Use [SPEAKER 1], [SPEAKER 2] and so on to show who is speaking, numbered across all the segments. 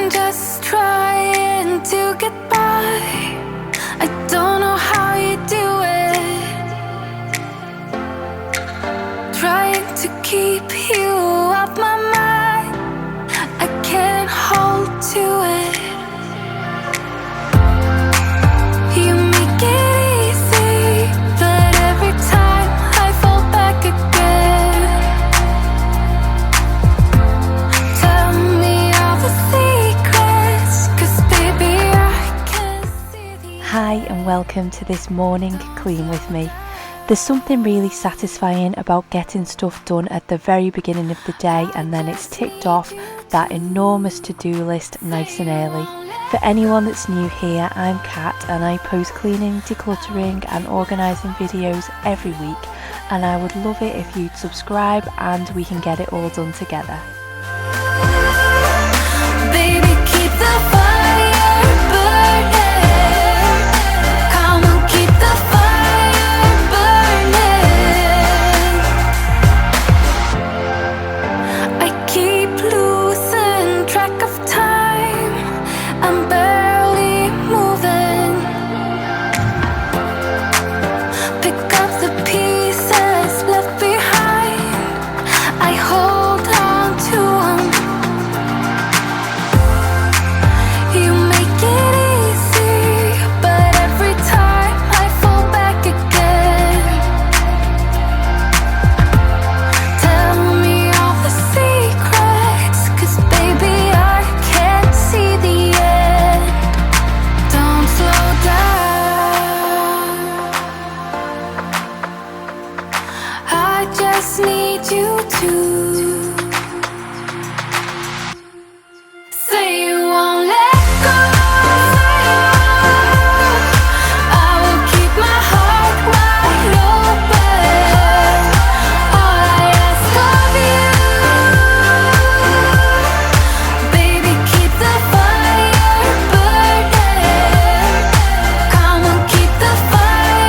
[SPEAKER 1] I'm just trying to get by. I don't know how you do it. Trying to keep you off my mind. I can't hold to it. You make it easy, but every time I fall back again. Tell me all the secrets, 'cause baby I can't see the
[SPEAKER 2] Hi and welcome to this morning clean with me. There's something really satisfying about getting stuff done at the very beginning of the day and then it's ticked off that enormous to-do list nice and early. For anyone that's new here, I'm Kat and I post cleaning, decluttering and organising videos every week, and I would love it if you'd subscribe and we can get it all done together.
[SPEAKER 1] baby, keep the fire burning. Come on, keep the fire burning. I keep losing track of time. I'm barely moving. Pick up the pieces left behind. I hold on to 'em. You make it easy, but every time I fall back again. Tell me all the secrets, 'cause baby I can't see the end. Don't slow down. I just need you to say you won't let go. I will keep my heart wide open. All I ask of you, baby, keep the fire burning. Come on, keep the fire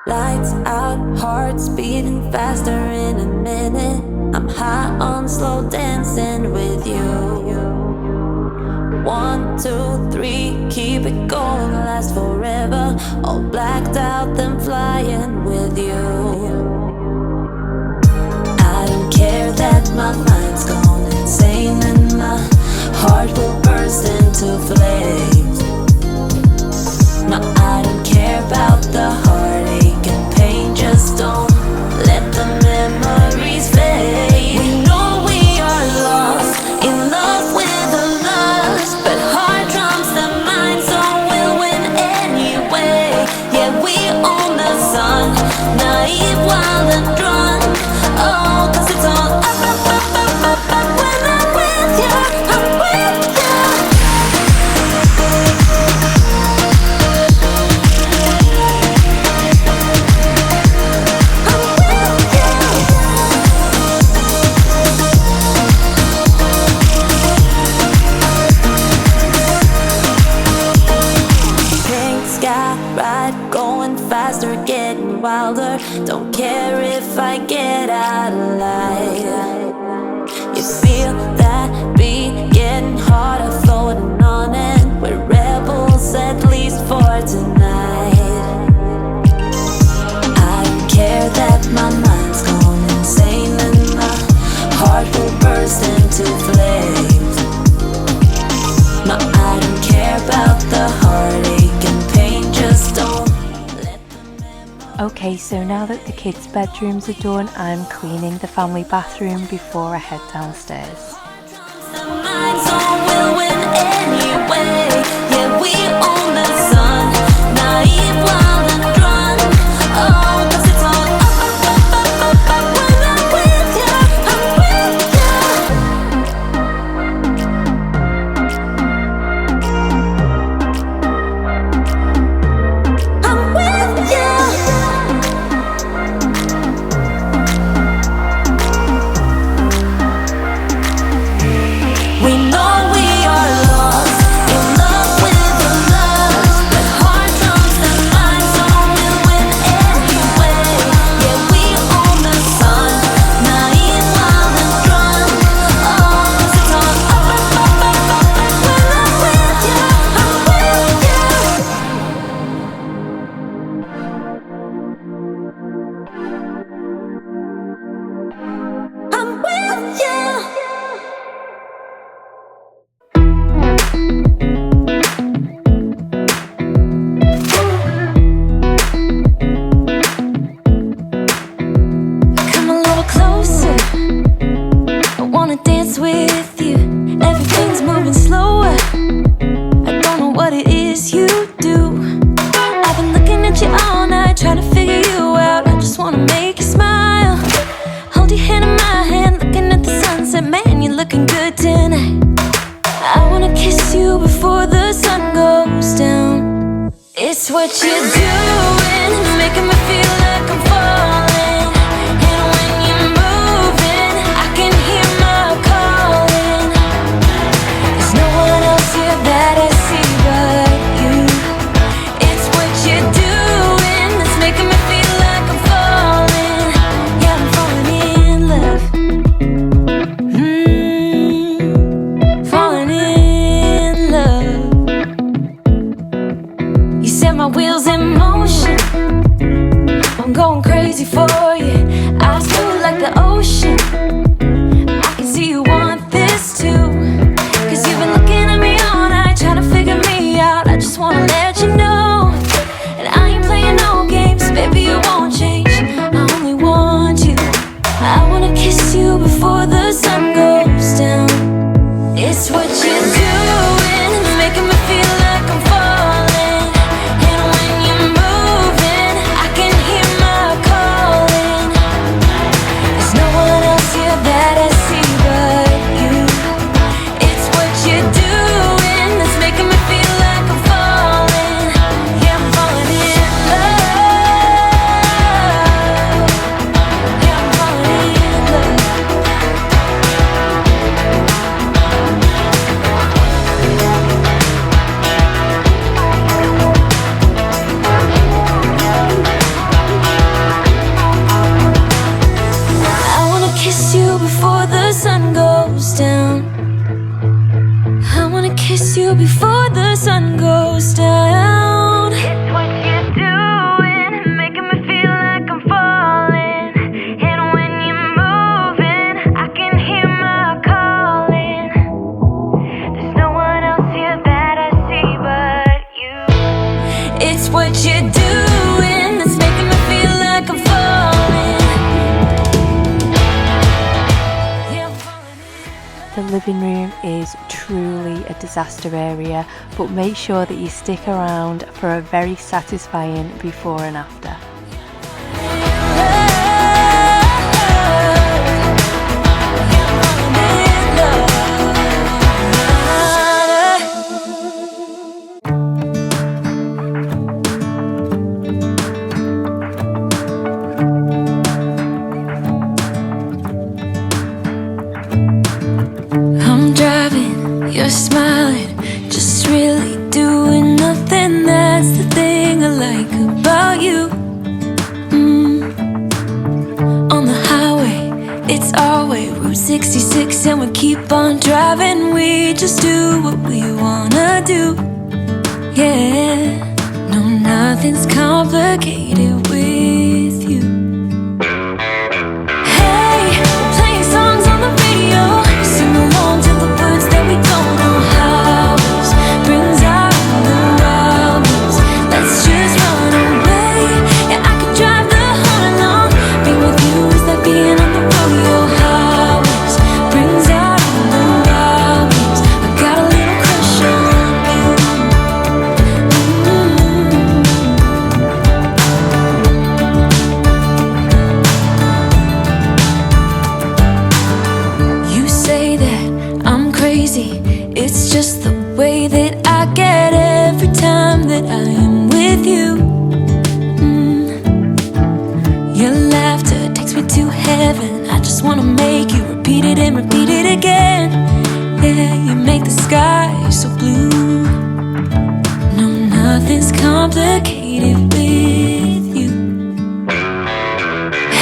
[SPEAKER 3] Lights out, hearts beating faster in a minute. I'm high on slow dancing with you. 1, 2, 3, keep it going, last forever. All blacked out, then flying with you. I don't care that my mind's gone insane and my heart will burst into flames. No, I don't care about the heartache and pain. Just don't let the memories fade. We know we are lost, in love with the lust, but heart drums the mind, so we'll win anyway. Yeah, we own the sun, naive, wild and drunk. Oh, 'cause it's all up, up, up, up, up, up. When I'm with you, I'm with you. Pink sky ride, going faster, getting wilder. Don't care if I get out alive. You feel that beat getting harder, floating on it. We're rebels, at least for tonight. I don't care that my mind's gone insane and my heart will burst into flames. No, I don't care about the heartache and pain. Just don't let the memories.
[SPEAKER 2] Okay, so now that the kids' bedrooms are done, I'm cleaning the family bathroom before I head downstairs.
[SPEAKER 3] The mind's on will friends with you. Everything's moving slower. I don't know what it is you do. I've been looking at you all night, trying to figure you out. I just wanna make you smile. Hold your hand in my hand, looking at the sunset. Man, you're looking good tonight. I wanna kiss you before the sun goes down. It's what you're doing, making me feel like I'm falling. And when you're moving, I can hear my calling. There's no one else here that I see but you. It's what you're doing that's making me feel like I'm falling. Yeah, I'm falling in love. Falling in love. You set my wheels in motion. I'm going crazy for you. Eyes blue like the ocean. I can see you want this too. Cause you've been looking at me all night, trying to figure me out. I just wanna let you know. And I ain't playing no games, baby, you won't change. I only want you. I wanna kiss you before the sun goes down. It's what you're doing, making me feel like I'm falling. And when you're moving, I can hear my calling. There's no one else here that I see but you. It's what you're doing that's making me feel like I'm falling. Yeah, I'm falling in love. Yeah, I'm falling in love. I wanna kiss you before the sun goes down. I wanna kiss you before the sun goes down. It's what you're doing, making me feel like I'm falling. And when you're moving, I can hear my calling. There's no one else here that I see but you. It's what you're doing that's making me feel like I'm falling. Yeah, I'm falling.
[SPEAKER 2] The living room is truly a disaster area, but make sure that you stick around for a very satisfying before and after.
[SPEAKER 3] I'm driving, you're smiling, just really doing nothing. That's the thing I like about you. On the highway, it's our way, Route 66, and we keep on driving. We just do what we wanna do. Yeah, no, nothing's complicated with you. Hey, we're playing songs on the radio, sing along to the words that we don't know how. Brings out the wildness. Let's just run away. Yeah, I could drive the whole along. Being with you is like being on the rodeo highways. Brings out the wildness. I got a little crush on you. You say that I'm crazy. It's just the way that I get every time that I am with you. Your laughter takes me to heaven. I just wanna make you repeat it and repeat it again. Yeah, you make the sky so blue. No, nothing's complicated with you.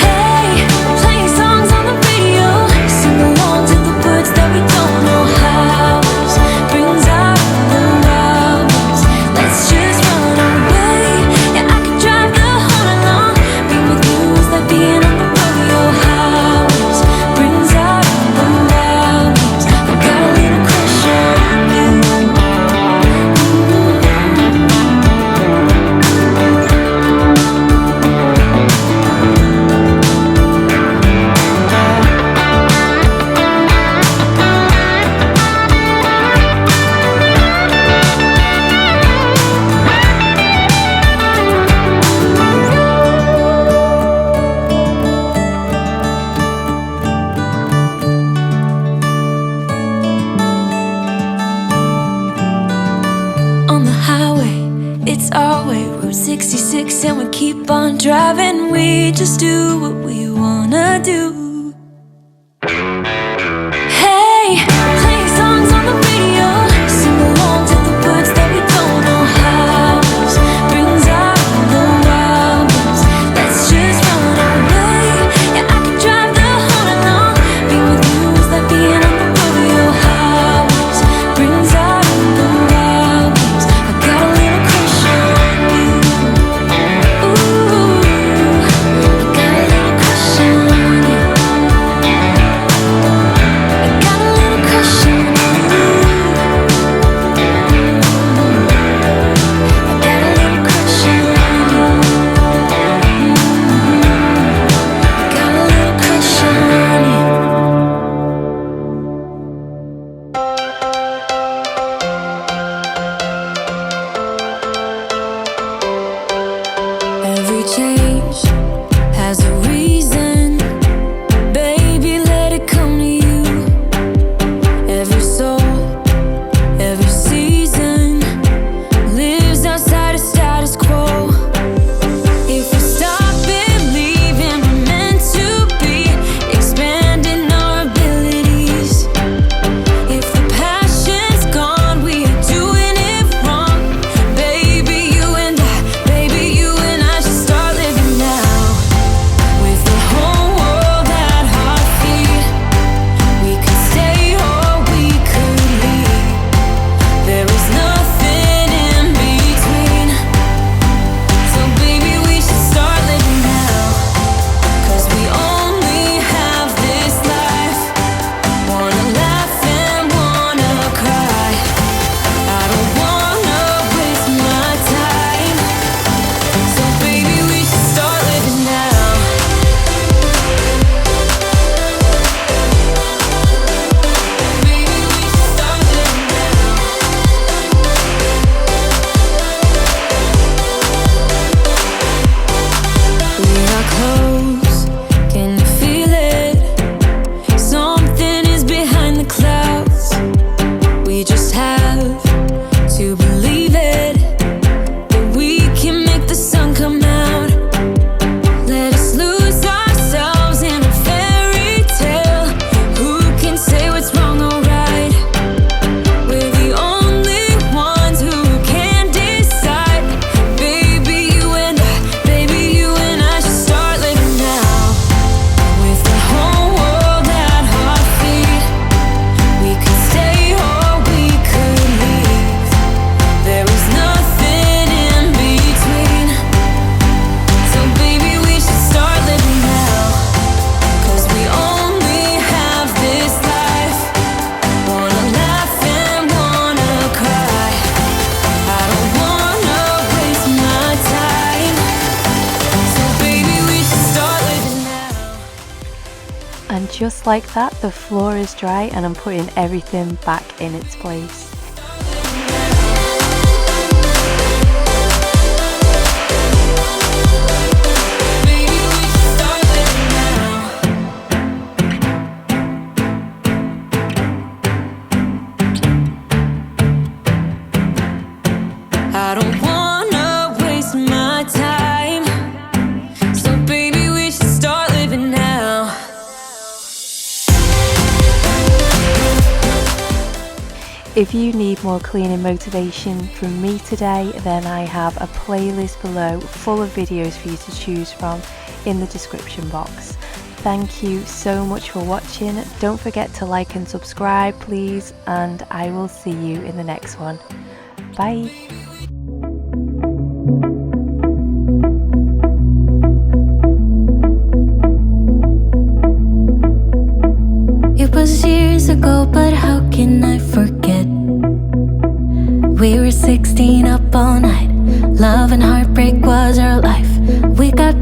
[SPEAKER 3] Hey, we're playing songs on the radio, sing along to the words that we don't know how. Brings out the wildness. Let's just run away. Yeah, I could drive the whole along. Being with you is like being on the rodeo highways. Brings out the wildness. I got a little crush on you. it's our way. Route 66 and we keep on driving. We just do what we wanna do. Hey, playing songs on the radio, sing along to the words that we don't know how. Brings out the wild. Let's just run away. Yeah, I could drive the whole night long. Being with you is like being on the rodeo house. Brings out the wild. I got a little crush on you. Ooh, I got a little crush on you. I got a little crush on you. I got a little crush on you. I got a little crush on you. Every change has a reason. Baby, let it come to you. Every soul, every season lives outside of status quo. If we stop believing we're meant to be, expanding our abilities. If the passion's gone, we are doing it wrong. Baby, you and I should start living now. With the whole world at our feet, we could stay or we could leave. There is nothing in between. So baby, we should start living now. 'Cause we only have this life. Wanna laugh and wanna cry. I don't wanna waste my time. So baby, we should start living now. Baby, we should start living now. We are close, can you feel it? Something is behind the clouds. We just have to believe it, that we can make the sun come out. Let us lose ourselves in a fairy tale. Who can say what's wrong or right? We're the only ones who can decide. Baby, you and I should start living now. With the whole world at our feet, we could stay or we could leave. There is nothing in between. So baby, we should start living now. 'Cause we only have this life. Wanna laugh and wanna cry. I don't wanna waste my time. So baby, we should start living now.
[SPEAKER 2] And just like that, the floor is dry and I'm putting everything back in its place.
[SPEAKER 3] Baby, we should start living now. I don't wanna waste my time. So baby, we should start living now.
[SPEAKER 2] If you need more cleaning motivation from me today, then I have a playlist below full of videos for you to choose from in the description box. Thank you so much for watching. Don't forget to like and subscribe, please, and I will see you in the next one. Bye.
[SPEAKER 3] It was years ago, but how can I forget? We were 16 up all night. Love and heartbreak was our life. We got